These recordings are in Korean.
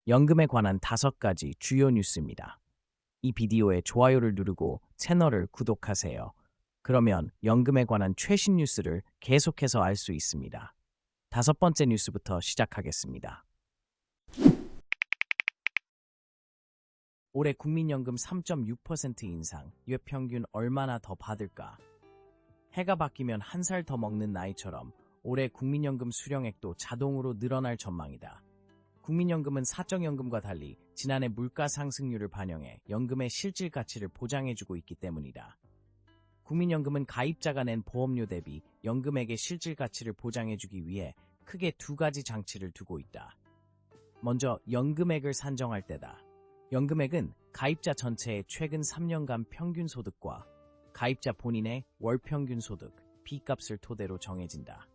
연금에 관한 5가지 주요 뉴스입니다. 이 비디오에 좋아요를 누르고 채널을 구독하세요. 그러면 연금에 관한 최신 뉴스를 계속해서 알 수 있습니다. 5번째 뉴스부터 시작하겠습니다. 올해 국민연금 3.6% 인상,月평균 얼마나 더 받을까? 해가 바뀌면 한 살 더 먹는 나이처럼 올해 국민연금 수령액도 자동으로 늘어날 전망이다. 국민연금은 사적연금과 달리 지난해 물가 상승률을 반영해 연금의 실질 가치를 보장해주고 있기 때문이다. 국민연금은 가입자가 낸 보험료 대비 연금액의 실질 가치를 보장해주기 위해 크게 2가지 장치를 두고 있다. 먼저 연금액을 산정할 때다. 연금액은 가입자 전체의 최근 3년간 평균 소득과 가입자 본인의 월평균 소득, B값을 토대로 정해진다.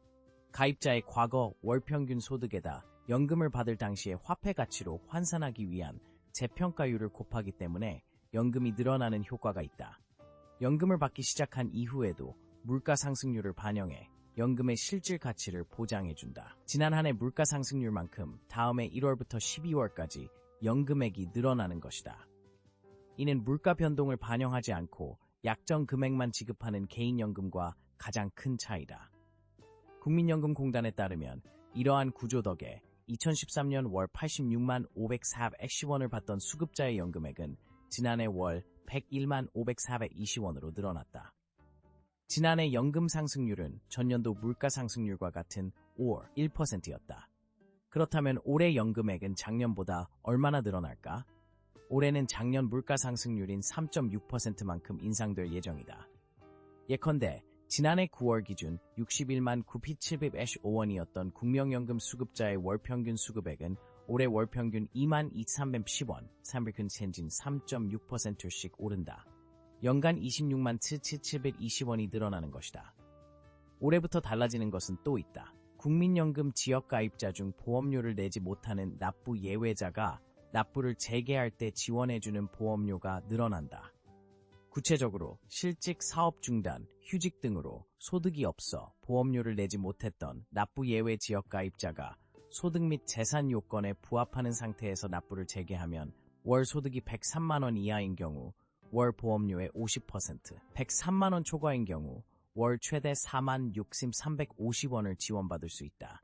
가입자의 과거 월평균 소득에다 연금을 받을 당시의 화폐 가치로 환산하기 위한 재평가율을 곱하기 때문에 연금이 늘어나는 효과가 있다. 연금을 받기 시작한 이후에도 물가 상승률을 반영해 연금의 실질 가치를 보장해준다. 지난 한 해 물가 상승률만큼 다음해 1월부터 12월까지 연금액이 늘어나는 것이다. 이는 물가 변동을 반영하지 않고 약정 금액만 지급하는 개인연금과 가장 큰 차이다. 국민연금공단에 따르면 이러한 구조 덕에 2013년 월 86만 5,420원을 받던 수급자의 연금액은 지난해 월 101만 5,420원으로 늘어났다. 지난해 연금 상승률은 전년도 물가 상승률과 같은 1%였다. 그렇다면 올해 연금액은 작년보다 얼마나 늘어날까? 올해는 작년 물가 상승률인 3.6%만큼 인상될 예정이다. 예컨대 지난해 9월 기준 61만 9,715원이었던 국민연금 수급자의 월평균 수급액은 올해 월평균 2만 2,310원, 300근 sen진 3.6%씩 오른다. 연간 26만 7,720원이 늘어나는 것이다. 올해부터 달라지는 것은 또 있다. 국민연금 지역가입자 중 보험료를 내지 못하는 납부 예외자가 납부를 재개할 때 지원해주는 보험료가 늘어난다. 구체적으로 실직, 사업 중단, 휴직 등으로 소득이 없어 보험료를 내지 못했던 납부 예외 지역가입자가 소득 및 재산 요건에 부합하는 상태에서 납부를 재개하면 월 소득이 103만원 이하인 경우 월 보험료의 50%, 103만원 초과인 경우 월 최대 4만 6,350원을 지원받을 수 있다.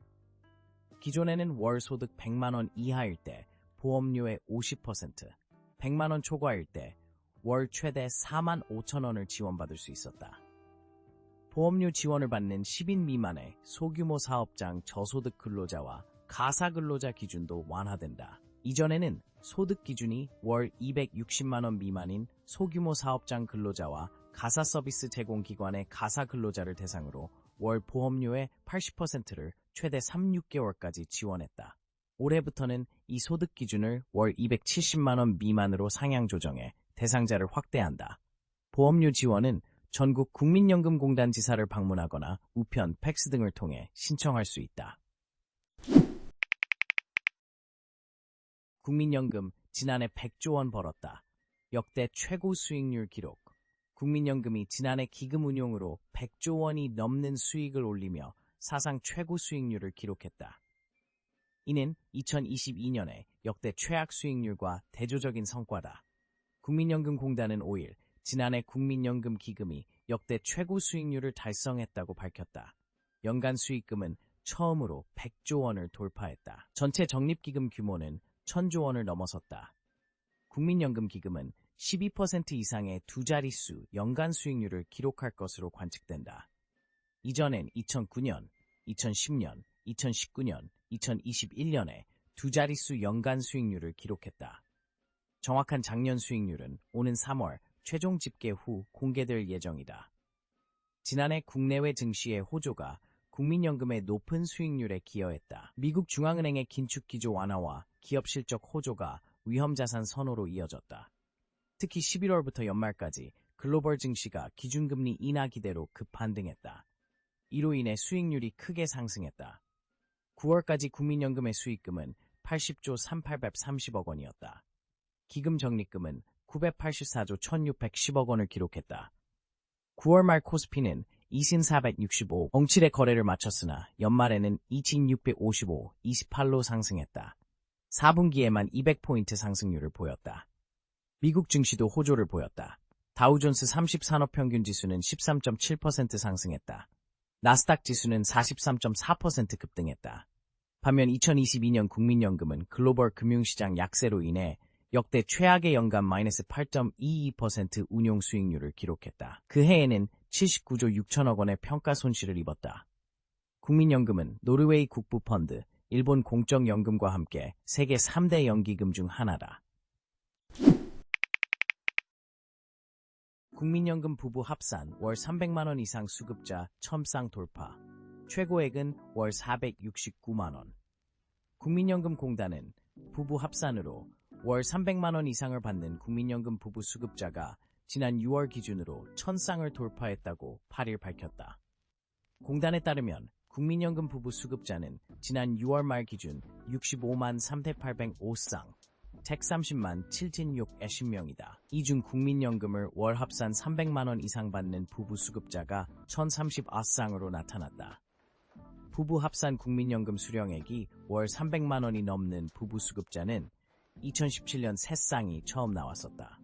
기존에는 월 소득 100만원 이하일 때 보험료의 50%, 100만원 초과일 때 월 최대 4만 5천원을 지원받을 수 있었다. 보험료 지원을 받는 10인 미만의 소규모 사업장 저소득 근로자와 가사근로자 기준도 완화된다. 이전에는 소득 기준이 월 260만원 미만인 소규모 사업장 근로자와 가사 서비스 제공기관의 가사근로자를 대상으로 월 보험료의 80%를 최대 3,6개월까지 지원했다. 올해부터는 이 소득 기준을 월 270만원 미만으로 상향 조정해 대상자를 확대한다. 보험료 지원은 전국 국민연금공단 지사를 방문하거나 우편, 팩스 등을 통해 신청할 수 있다. 국민연금 지난해 100조 원 벌었다. 역대 최고 수익률 기록. 국민연금이 지난해 기금 운용으로 100조 원이 넘는 수익을 올리며 사상 최고 수익률을 기록했다. 이는 2022년에 역대 최악 수익률과 대조적인 성과다. 국민연금공단은 5일 지난해 국민연금 기금이 역대 최고 수익률을 달성했다고 밝혔다. 연간 수익금은 처음으로 100조 원을 돌파했다. 전체 적립기금 규모는 1,000조 원을 넘어섰다. 국민연금 기금은 12% 이상의 두 자릿수 연간 수익률을 기록할 것으로 관측된다. 이전엔 2009년, 2010년, 2019년, 2021년에 두 자릿수 연간 수익률을 기록했다. 정확한 작년 수익률은 오는 3월 최종 집계 후 공개될 예정이다. 지난해 국내외 증시의 호조가 국민연금의 높은 수익률에 기여했다. 미국 중앙은행의 긴축기조 완화와 기업 실적 호조가 위험자산 선호로 이어졌다. 특히 11월부터 연말까지 글로벌 증시가 기준금리 인하 기대로 급반등했다. 이로 인해 수익률이 크게 상승했다. 9월까지 국민연금의 수익금은 80조 3,830억 원이었다. 기금 적립금은 984조 1,610억 원을 기록했다. 9월 말 코스피는 2,465, 07의 거래를 마쳤으나 연말에는 2,655, 28로 상승했다. 4분기에만 200포인트 상승률을 보였다. 미국 증시도 호조를 보였다. 다우존스 30 산업평균 지수는 13.7% 상승했다. 나스닥 지수는 43.4% 급등했다. 반면 2022년 국민연금은 글로벌 금융시장 약세로 인해 역대 최악의 연간 마이너스 8.22% 운용 수익률을 기록했다. 그 해에는 79조 6천억 원의 평가 손실을 입었다. 국민연금은 노르웨이 국부펀드, 일본 공적연금과 함께 세계 3대 연기금 중 하나다. 국민연금 부부 합산 월 300만원 이상 수급자 첨상 돌파. 최고액은 월 469만원. 국민연금공단은 부부 합산으로 월 300만원 이상을 받는 국민연금 부부 수급자가 지난 6월 기준으로 1000쌍을 돌파했다고 8일 밝혔다. 공단에 따르면 국민연금 부부 수급자는 지난 6월 말 기준 65만 3,805쌍, 130만 7,680명이다. 이 중 국민연금을 월 합산 300만원 이상 받는 부부 수급자가 1,039쌍으로 나타났다. 부부 합산 국민연금 수령액이 월 300만원이 넘는 부부 수급자는 2017년 3쌍이 처음 나왔었다.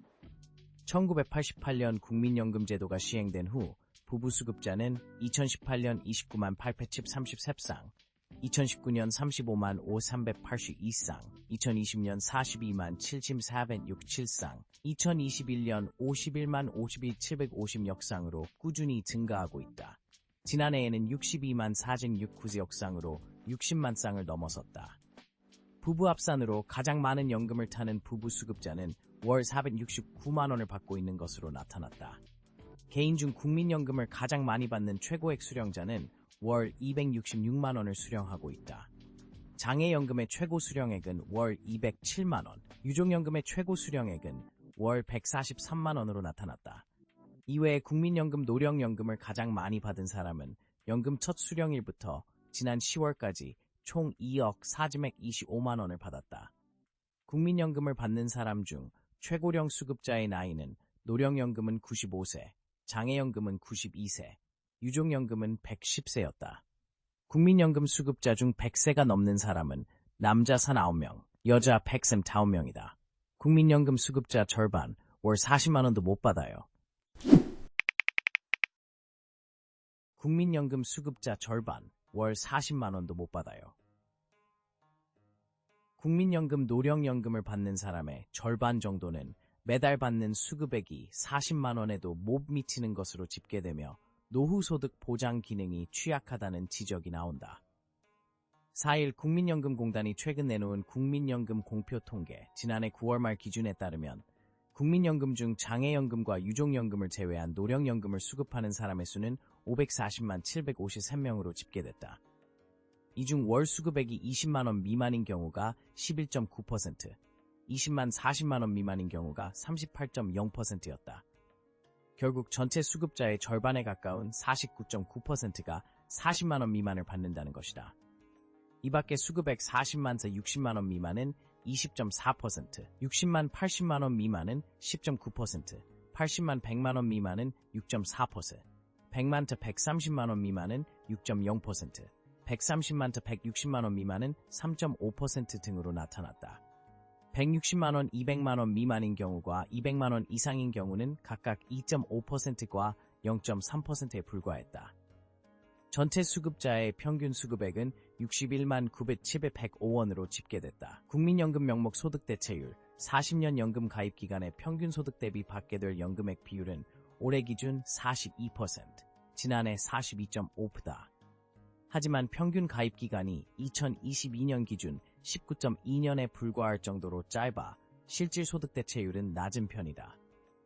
1988년 국민연금 제도가 시행된 후 부부 수급자는 2018년 29만 8,733쌍, 2019년 35만 5,382쌍, 2020년 42만 7,467쌍, 2021년 51만 52,750쌍으로 꾸준히 증가하고 있다. 지난해에는 62만 4,609쌍으로 60만 쌍을 넘어섰다. 부부 합산으로 가장 많은 연금을 타는 부부 수급자는 월 469만원을 받고 있는 것으로 나타났다. 개인 중 국민연금을 가장 많이 받는 최고액 수령자는 월 266만원을 수령하고 있다. 장애연금의 최고 수령액은 월 207만원, 유족연금의 최고 수령액은 월 143만원으로 나타났다. 이외에 국민연금 노령연금을 가장 많이 받은 사람은 연금 첫 수령일부터 지난 10월까지 총 2억 4,225만원을 받았다. 국민연금을 받는 사람 중 최고령 수급자의 나이는 노령연금은 95세, 장애연금은 92세, 유족연금은 110세였다. 국민연금 수급자 중 100세가 넘는 사람은 남자 39명, 여자 135명이다. 국민연금 수급자 절반, 월 40만원도 못 받아요. 국민연금 수급자 절반, 월 40만원도 못 받아요. 국민연금 노령연금을 받는 사람의 절반 정도는 매달 받는 수급액이 40만원에도 못 미치는 것으로 집계되며 노후소득 보장 기능이 취약하다는 지적이 나온다. 4일 국민연금공단이 최근 내놓은 국민연금 공표 통계 지난해 9월 말 기준에 따르면 국민연금 중 장애연금과 유족연금을 제외한 노령연금을 수급하는 사람의 수는 540만 753명으로 집계됐다. 이 중 월 수급액이 20만원 미만인 경우가 11.9%, 20만 40만원 미만인 경우가 38.0%였다. 결국 전체 수급자의 절반에 가까운 49.9%가 40만원 미만을 받는다는 것이다. 이 밖에 수급액 40만에서 60만원 미만은 20.4%, 60만 80만원 미만은 10.9%, 80만 100만원 미만은 6.4%, 100만터 130만원 미만은 6.0%, 130만터 160만원 미만은 3.5% 등으로 나타났다. 160만원, 200만원 미만인 경우와 200만원 이상인 경우는 각각 2.5%과 0.3%에 불과했다. 전체 수급자의 평균 수급액은 61만 9,705원으로 집계됐다. 국민연금 명목 소득대체율, 40년 연금 가입 기간의 평균 소득 대비 받게 될 연금액 비율은 올해 기준 42%, 지난해 42.5%다. 하지만 평균 가입 기간이 2022년 기준 19.2년에 불과할 정도로 짧아 실질 소득 대체율은 낮은 편이다.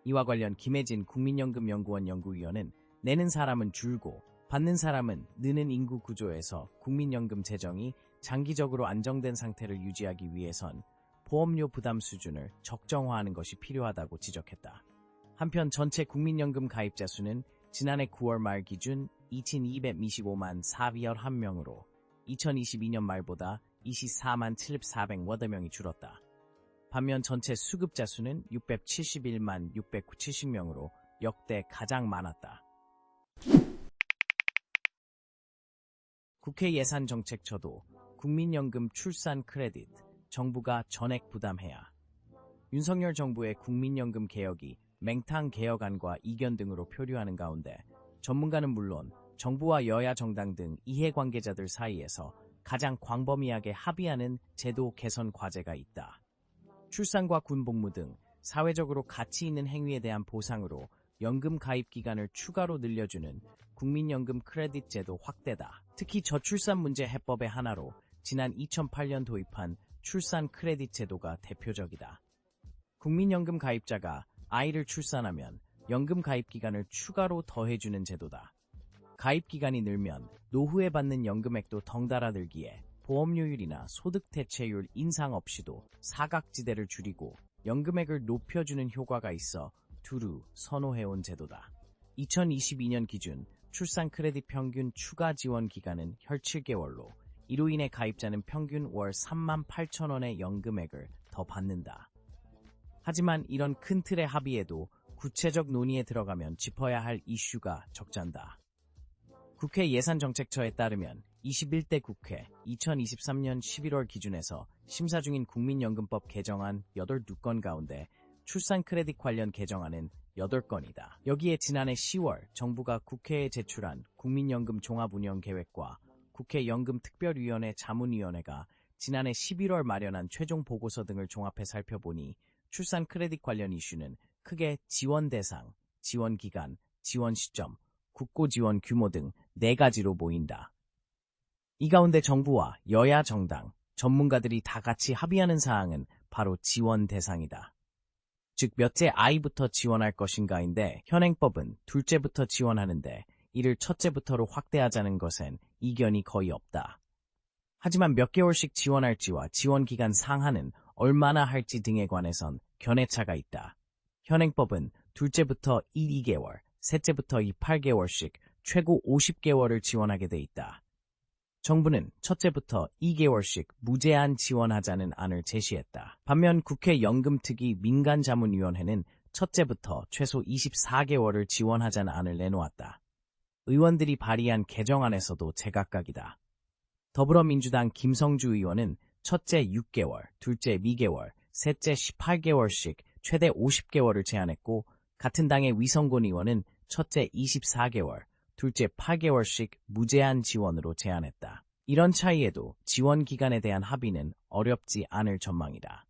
이와 관련 김혜진 국민연금연구원 연구위원은 내는 사람은 줄고 받는 사람은 느는 인구 구조에서 국민연금 재정이 장기적으로 안정된 상태를 유지하기 위해선 보험료 부담 수준을 적정화하는 것이 필요하다고 지적했다. 한편 전체 국민연금 가입자 수는 지난해 9월 말 기준 2,225만 401명으로 2022년 말보다 24만 7,408명이 줄었다. 반면 전체 수급자 수는 671만 670명으로 역대 가장 많았다. 국회 예산정책처도 국민연금 출산 크레딧, 정부가 전액 부담해야. 윤석열 정부의 국민연금 개혁이 맹탕 개혁안과 이견 등으로 표류하는 가운데 전문가는 물론 정부와 여야 정당 등 이해관계자들 사이에서 가장 광범위하게 합의하는 제도 개선 과제가 있다. 출산과 군복무 등 사회적으로 가치 있는 행위에 대한 보상으로 연금 가입 기간을 추가로 늘려주는 국민연금 크레딧 제도 확대다. 특히 저출산 문제 해법의 하나로 지난 2008년 도입한 출산 크레딧 제도가 대표적이다. 국민연금 가입자가 아이를 출산하면 연금 가입 기간을 추가로 더해주는 제도다. 가입 기간이 늘면 노후에 받는 연금액도 덩달아 늘기에 보험료율이나 소득 대체율 인상 없이도 사각지대를 줄이고 연금액을 높여주는 효과가 있어 두루 선호해온 제도다. 2022년 기준 출산 크레딧 평균 추가 지원 기간은 혈 7개월로 이로 인해 가입자는 평균 월 38,000원의 연금액을 더 받는다. 하지만 이런 큰 틀의 합의에도 구체적 논의에 들어가면 짚어야 할 이슈가 적잖다. 국회 예산정책처에 따르면 21대 국회 2023년 11월 기준에서 심사 중인 국민연금법 개정안 82건 가운데 출산 크레딧 관련 개정안은 8건이다. 여기에 지난해 10월 정부가 국회에 제출한 국민연금 종합운영계획과 국회 연금특별위원회 자문위원회가 지난해 11월 마련한 최종 보고서 등을 종합해 살펴보니 출산 크레딧 관련 이슈는 크게 지원 대상, 지원 기간, 지원 시점, 국고 지원 규모 등 4가지로 보인다. 이 가운데 정부와 여야 정당, 전문가들이 다 같이 합의하는 사항은 바로 지원 대상이다. 즉 몇째 아이부터 지원할 것인가인데 현행법은 둘째부터 지원하는데 이를 첫째부터로 확대하자는 것엔 이견이 거의 없다. 하지만 몇 개월씩 지원할지와 지원 기간 상한은 얼마나 할지 등에 관해선 견해차가 있다. 현행법은 둘째부터 2개월, 셋째부터 8개월씩 최고 50개월을 지원하게 돼 있다. 정부는 첫째부터 2개월씩 무제한 지원하자는 안을 제시했다. 반면 국회 연금특위 민간자문위원회는 첫째부터 최소 24개월을 지원하자는 안을 내놓았다. 의원들이 발의한 개정안에서도 제각각이다. 더불어민주당 김성주 의원은 첫째 6개월, 둘째 미개월, 셋째 18개월씩 최대 50개월을 제한했고 같은 당의 위성곤 의원은 첫째 24개월, 둘째 8개월씩 무제한 지원으로 제한했다. 이런 차이에도 지원 기간에 대한 합의는 어렵지 않을 전망이다.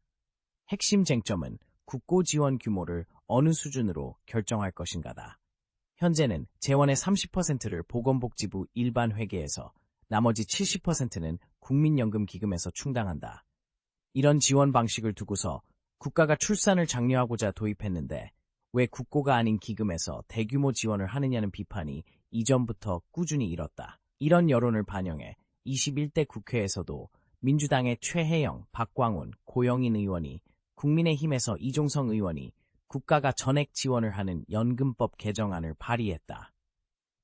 핵심 쟁점은 국고 지원 규모를 어느 수준으로 결정할 것인가다. 현재는 재원의 30%를 보건복지부 일반 회계에서 나머지 70%는 국민연금기금에서 충당한다. 이런 지원 방식을 두고서 국가가 출산을 장려하고자 도입했는데 왜 국고가 아닌 기금에서 대규모 지원을 하느냐는 비판이 이전부터 꾸준히 일었다. 이런 여론을 반영해 21대 국회에서도 민주당의 최혜영, 박광훈, 고영인 의원이 국민의힘에서 이종성 의원이 국가가 전액 지원을 하는 연금법 개정안을 발의했다.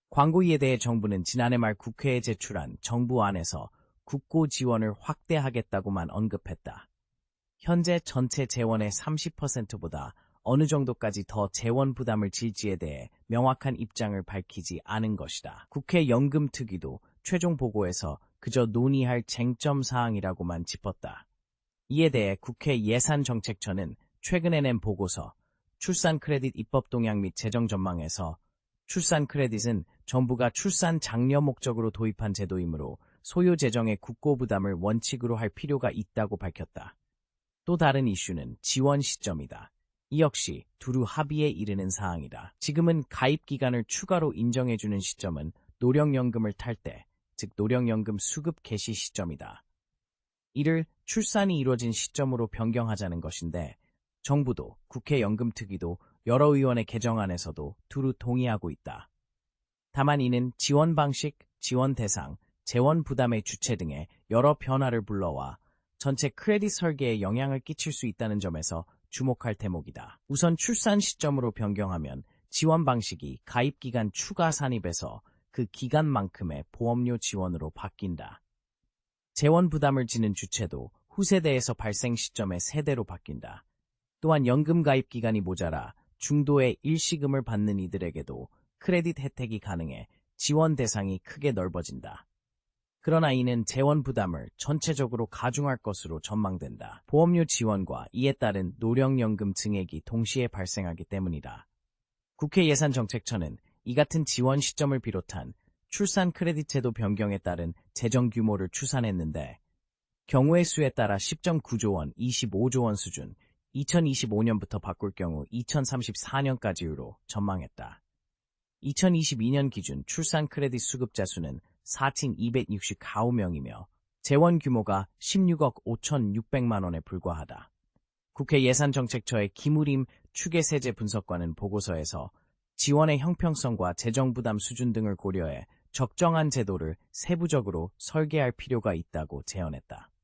광고이에 대해 정부는 지난해 말 국회에 제출한 정부안에서 국고 지원을 확대하겠다고만 언급했다. 현재 전체 재원의 30%보다 어느 정도까지 더 재원 부담을 질지에 대해 명확한 입장을 밝히지 않은 것이다. 국회 연금특위도 최종 보고에서 그저 논의할 쟁점 사항이라고만 짚었다. 이에 대해 국회 예산정책처는 최근에 낸 보고서 출산 크레딧 입법 동향 및 재정 전망에서 출산 크레딧은 정부가 출산 장려 목적으로 도입한 제도이므로 소요 재정의 국고 부담을 원칙으로 할 필요가 있다고 밝혔다. 또 다른 이슈는 지원 시점이다. 이 역시 두루 합의에 이르는 사항이다. 지금은 가입 기간을 추가로 인정해주는 시점은 노령연금을 탈 때, 즉 노령연금 수급 개시 시점이다. 이를 출산이 이루어진 시점으로 변경하자는 것인데 정부도 국회 연금특위도 여러 의원의 개정안에서도 두루 동의하고 있다. 다만 이는 지원 방식, 지원 대상, 재원 부담의 주체 등의 여러 변화를 불러와 전체 크레딧 설계에 영향을 끼칠 수 있다는 점에서 주목할 대목이다. 우선 출산 시점으로 변경하면 지원 방식이 가입기간 추가 산입에서 그 기간만큼의 보험료 지원으로 바뀐다. 재원 부담을 지는 주체도 후세대에서 발생 시점의 세대로 바뀐다. 또한 연금 가입 기간이 모자라 중도의 일시금을 받는 이들에게도 크레딧 혜택이 가능해 지원 대상이 크게 넓어진다. 그러나 이는 재원 부담을 전체적으로 가중할 것으로 전망된다. 보험료 지원과 이에 따른 노령연금 증액이 동시에 발생하기 때문이다. 국회 예산정책처는 이 같은 지원 시점을 비롯한 출산 크레딧 제도 변경에 따른 재정 규모를 추산했는데 경우의 수에 따라 10.9조 원, 25조 원 수준, 2025년부터 바꿀 경우 2034년까지로 전망했다. 2022년 기준 출산 크레딧 수급자 수는 4,269명이며 재원 규모가 16억 5,600만 원에 불과하다. 국회 예산정책처의 김우림 추계세제 분석관은 보고서에서 지원의 형평성과 재정부담 수준 등을 고려해 적정한 제도를 세부적으로 설계할 필요가 있다고 제언했다.